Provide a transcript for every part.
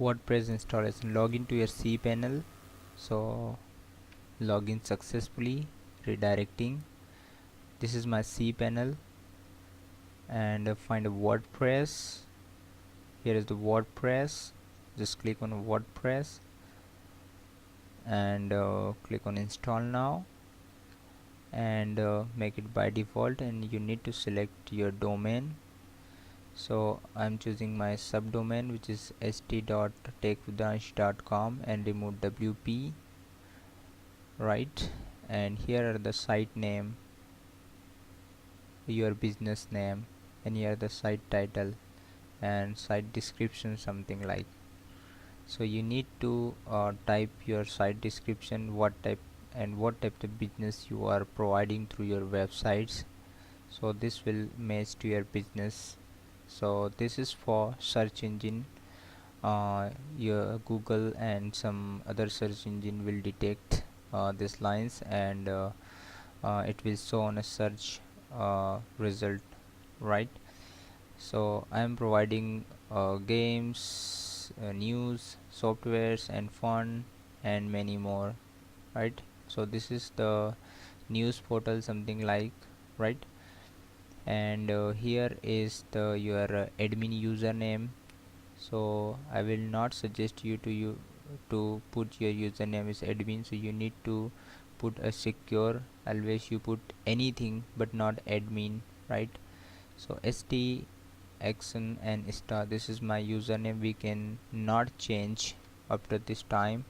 WordPress installation. Log into your cPanel. So login successfully, redirecting. This is my cPanel, and find a WordPress. Here is the WordPress. Just click on WordPress and click on install now, and make it by default, and you need to select your domain. So I'm choosing my subdomain, which is st.techvidansh.com, and remove wp, right? And here are the site name, your business name, and here the site title and site description, something like. So you need to type your site description, what type of business you are providing through your websites, so this will match to your business. So this is for search engine. Your Google and some other search engine will detect these lines, and it will show on a search result, right? So I am providing games, news, softwares, and fun, and many more, right? So this is the news portal, something like, right? And here is the your admin username. So I will not suggest you to put your username as admin, so you need to put a secure. Always you put anything but not admin, right? So st action and star, this is my username. We can not change after this time,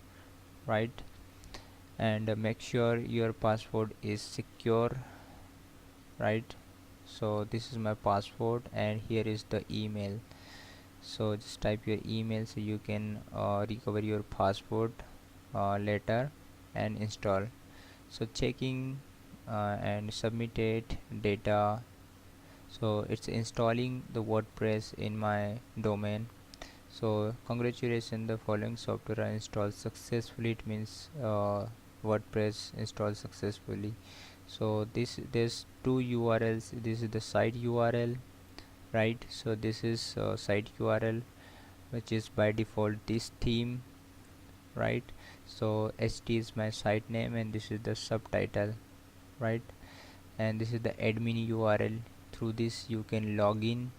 right? And make sure your password is secure, right? So this is my password, and here is the email. So just type your email so you can recover your password later, and install. So checking and submitted data. So it's installing the WordPress in my domain. So congratulations, the following software are installed successfully. It means WordPress installed successfully. So there's two URLs. This is the site URL, right? So this is site URL, which is by default this theme, right? So st is my site name, and this is the subtitle, right? And this is the admin URL. Through this you can log in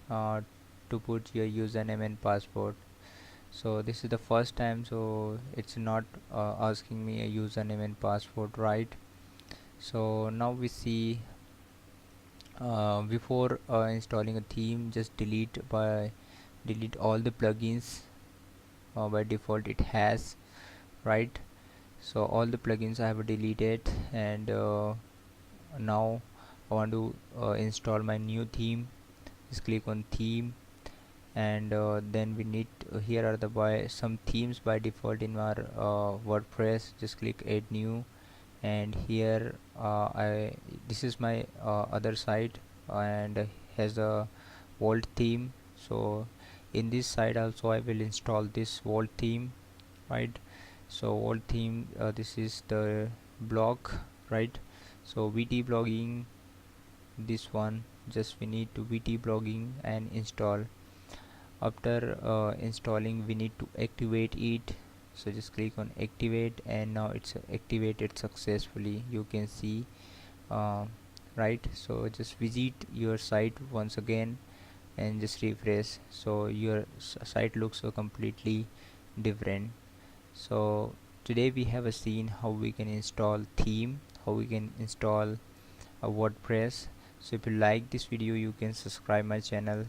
uh, to put your username and password. So this is the first time, so it's not asking me a username and password, right? So now we see, before installing a theme, just delete all the plugins. By default it has, right? So all the plugins I have deleted, and now I want to install my new theme. Just click on theme, and then we need here are the some themes by default in our WordPress. Just click add new, and here I this is my other site, and has a vault theme. So in this site also I will install this vault theme, right? So vault theme, this is the blog, right? So VT blogging, this one, just we need to VT blogging and install. After installing we need to activate it. So just click on activate, and now it's activated successfully, you can see, uh, right? So just visit your site once again and just refresh, so your site looks so completely different. So today we have seen how we can install theme, how we can install a WordPress. So if you like this video, you can subscribe my channel.